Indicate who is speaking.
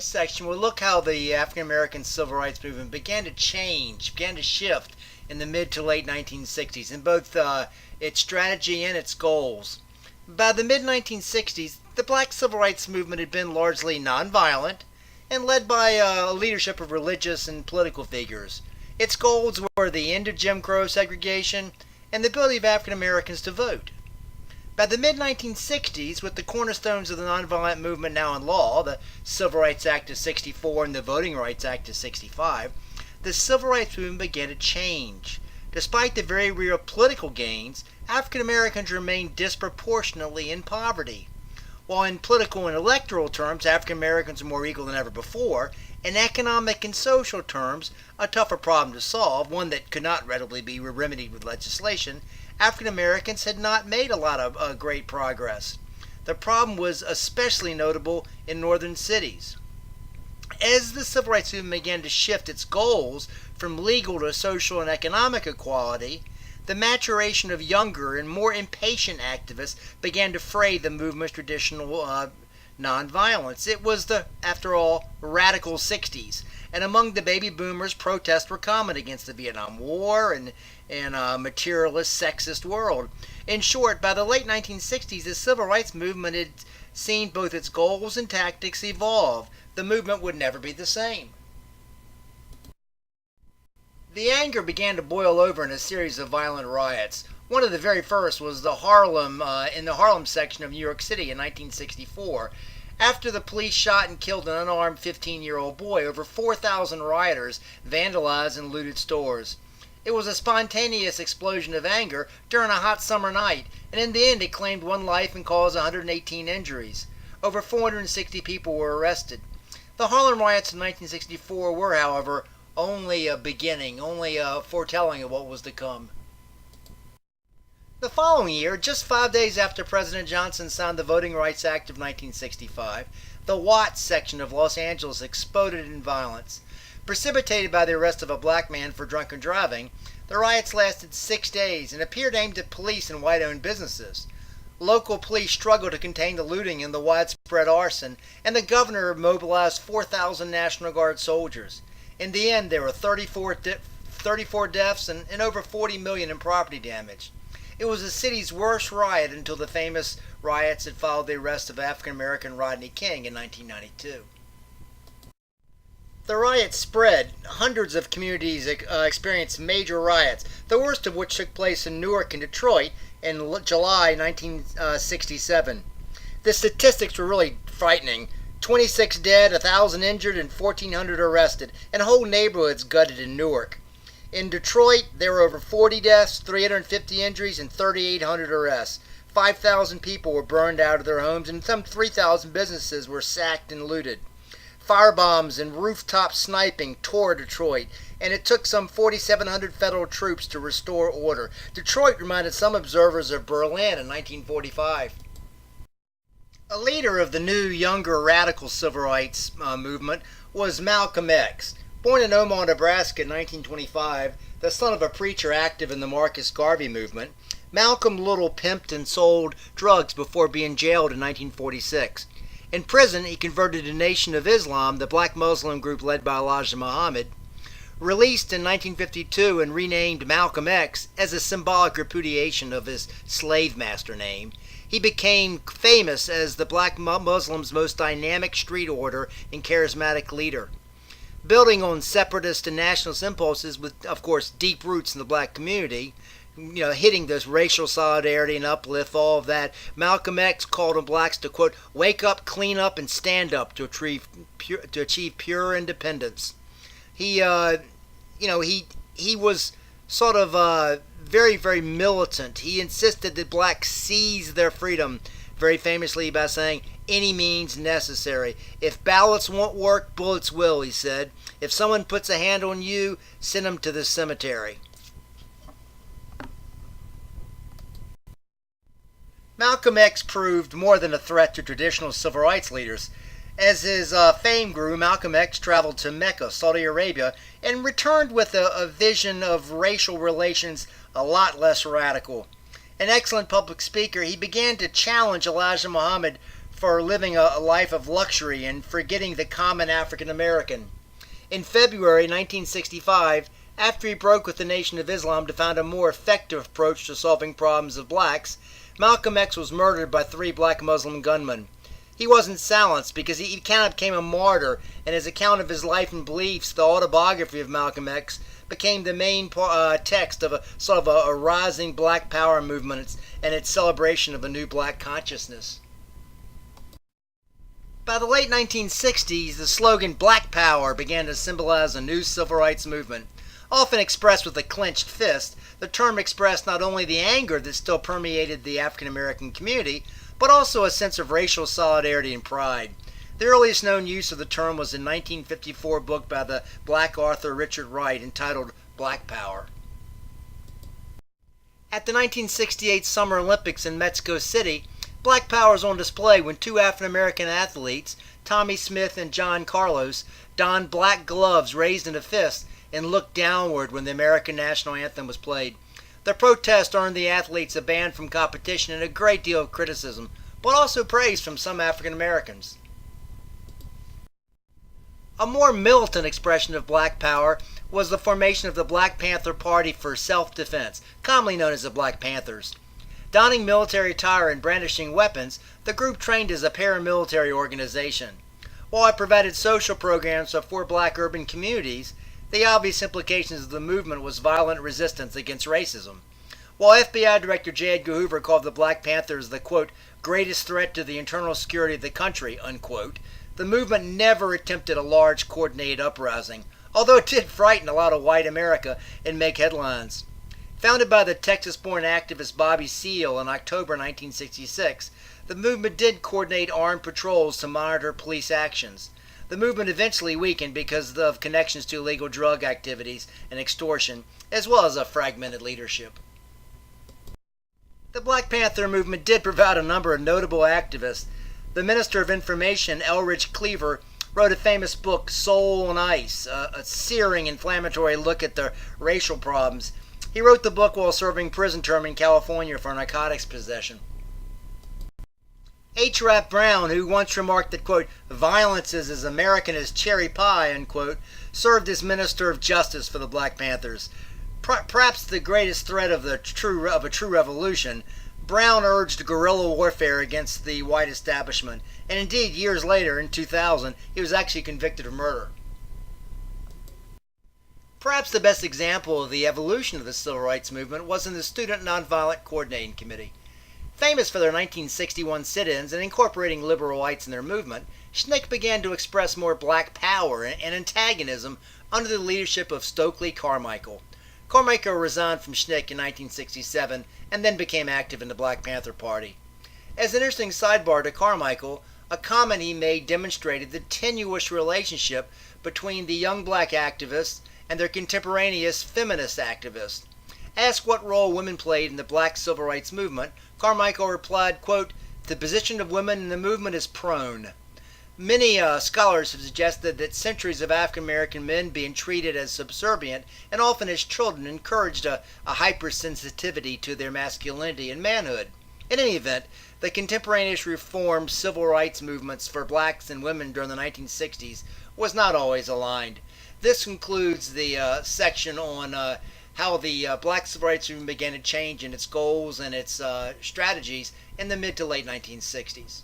Speaker 1: this section, we'll look how the African American civil rights movement began to change, began to shift in the mid to late 1960s in both its strategy and its goals. By the mid 1960s, the black civil rights movement had been largely nonviolent and led by a leadership of religious and political figures. Its goals were the end of Jim Crow segregation and the ability of African Americans to vote. By the mid-1960s, with the cornerstones of the nonviolent movement now in law, the Civil Rights Act of '64 and the Voting Rights Act of '65, the civil rights movement began to change. Despite the very real political gains, African Americans remained disproportionately in poverty. While in political and electoral terms, African Americans are more equal than ever before, in economic and social terms, a tougher problem to solve, one that could not readily be remedied with legislation, African Americans had not made a lot of great progress. The problem was especially notable in northern cities. As the civil rights movement began to shift its goals from legal to social and economic equality, the maturation of younger and more impatient activists began to fray the movement's traditional nonviolence. It was the, after all, radical 60s, and among the baby boomers, protests were common against the Vietnam War and a materialist, sexist world. In short, by the late 1960s, the civil rights movement had seen both its goals and tactics evolve. The movement would never be the same. The anger began to boil over in a series of violent riots. One of the very first was in the Harlem section of New York City in 1964. After the police shot and killed an unarmed 15-year-old boy, over 4,000 rioters vandalized and looted stores. It was a spontaneous explosion of anger during a hot summer night, and in the end it claimed one life and caused 118 injuries. Over 460 people were arrested. The Harlem riots of 1964 were, however, only a beginning, only a foretelling of what was to come. The following year, just 5 days after President Johnson signed the Voting Rights Act of 1965, the Watts section of Los Angeles exploded in violence. Precipitated by the arrest of a black man for drunken driving, the riots lasted 6 days and appeared aimed at police and white-owned businesses. Local police struggled to contain the looting and the widespread arson, and the governor mobilized 4,000 National Guard soldiers. In the end, there were 34 deaths and over $40 million in property damage. It was the city's worst riot until the famous riots that followed the arrest of African-American Rodney King in 1992. The riots spread. Hundreds of communities experienced major riots, the worst of which took place in Newark and Detroit in July 1967. The statistics were really frightening. 26 dead, 1,000 injured, and 1,400 arrested, and whole neighborhoods gutted in Newark. In Detroit, there were over 40 deaths, 350 injuries, and 3,800 arrests. 5,000 people were burned out of their homes, and some 3,000 businesses were sacked and looted. Firebombs and rooftop sniping tore Detroit, and it took some 4,700 federal troops to restore order. Detroit reminded some observers of Berlin in 1945. A leader of the new, younger, radical civil rights movement was Malcolm X. Born in Omaha, Nebraska in 1925, the son of a preacher active in the Marcus Garvey movement, Malcolm Little pimped and sold drugs before being jailed in 1946. In prison, he converted to Nation of Islam, the black Muslim group led by Elijah Muhammad. Released in 1952 and renamed Malcolm X as a symbolic repudiation of his slave master name, he became famous as the black Muslims' most dynamic street order and charismatic leader. Building on separatist and nationalist impulses with, of course, deep roots in the black community, hitting this racial solidarity and uplift, all of that, Malcolm X called on blacks to, quote, wake up, clean up, and stand up to achieve pure independence. He was sort of very, very militant. He insisted that blacks seize their freedom, very famously by saying, any means necessary. If ballots won't work, bullets will, he said. If someone puts a hand on you, send them to the cemetery. Malcolm X proved more than a threat to traditional civil rights leaders. As his fame grew, Malcolm X traveled to Mecca, Saudi Arabia, and returned with a vision of racial relations a lot less radical. An excellent public speaker, he began to challenge Elijah Muhammad for living a life of luxury and forgetting the common African American. In February 1965, after he broke with the Nation of Islam to find a more effective approach to solving problems of blacks, Malcolm X was murdered by 3 black Muslim gunmen. He wasn't silenced because he kind of became a martyr, and his account of his life and beliefs, the autobiography of Malcolm X, became the main text of a rising black power movement and its celebration of a new black consciousness. By the late 1960s, the slogan Black Power began to symbolize a new civil rights movement. Often expressed with a clenched fist, the term expressed not only the anger that still permeated the African American community, but also a sense of racial solidarity and pride. The earliest known use of the term was a 1954 book by the black author Richard Wright entitled Black Power. At the 1968 Summer Olympics in Mexico City, Black Power was on display when 2 African American athletes, Tommy Smith and John Carlos, donned black gloves raised in a fist and looked downward when the American national anthem was played. The protest earned the athletes a ban from competition and a great deal of criticism, but also praise from some African Americans. A more militant expression of Black Power was the formation of the Black Panther Party for Self-Defense, commonly known as the Black Panthers. Donning military attire and brandishing weapons, the group trained as a paramilitary organization. While it provided social programs for black urban communities, the obvious implications of the movement was violent resistance against racism. While FBI Director J. Edgar Hoover called the Black Panthers the, quote, greatest threat to the internal security of the country, unquote, the movement never attempted a large coordinated uprising, although it did frighten a lot of white America and make headlines. Founded by the Texas-born activist Bobby Seale in October 1966, the movement did coordinate armed patrols to monitor police actions. The movement eventually weakened because of connections to illegal drug activities and extortion, as well as a fragmented leadership. The Black Panther movement did provide a number of notable activists. The Minister of Information, Elridge Cleaver, wrote a famous book, Soul on Ice, a searing, inflammatory look at the racial problems. He wrote the book while serving prison term in California for narcotics possession. H. Rap Brown, who once remarked that, quote, violence is as American as cherry pie, unquote, served as Minister of Justice for the Black Panthers. Perhaps the greatest threat of a true revolution, Brown urged guerrilla warfare against the white establishment, and indeed, years later, in 2000, he was actually convicted of murder. Perhaps the best example of the evolution of the civil rights movement was in the Student Nonviolent Coordinating Committee. Famous for their 1961 sit-ins and incorporating liberal whites in their movement, SNCC began to express more black power and antagonism under the leadership of Stokely Carmichael. Carmichael resigned from SNCC in 1967 and then became active in the Black Panther Party. As an interesting sidebar to Carmichael, a comment he made demonstrated the tenuous relationship between the young black activists and their contemporaneous feminist activists. Asked what role women played in the black civil rights movement, Carmichael replied, quote, the position of women in the movement is prone. Many scholars have suggested that centuries of African American men being treated as subservient and often as children encouraged a hypersensitivity to their masculinity and manhood. In any event, the contemporaneous reform civil rights movements for blacks and women during the 1960s was not always aligned. This concludes the section on how the black civil rights movement began to change in its goals and its strategies in the mid to late 1960s.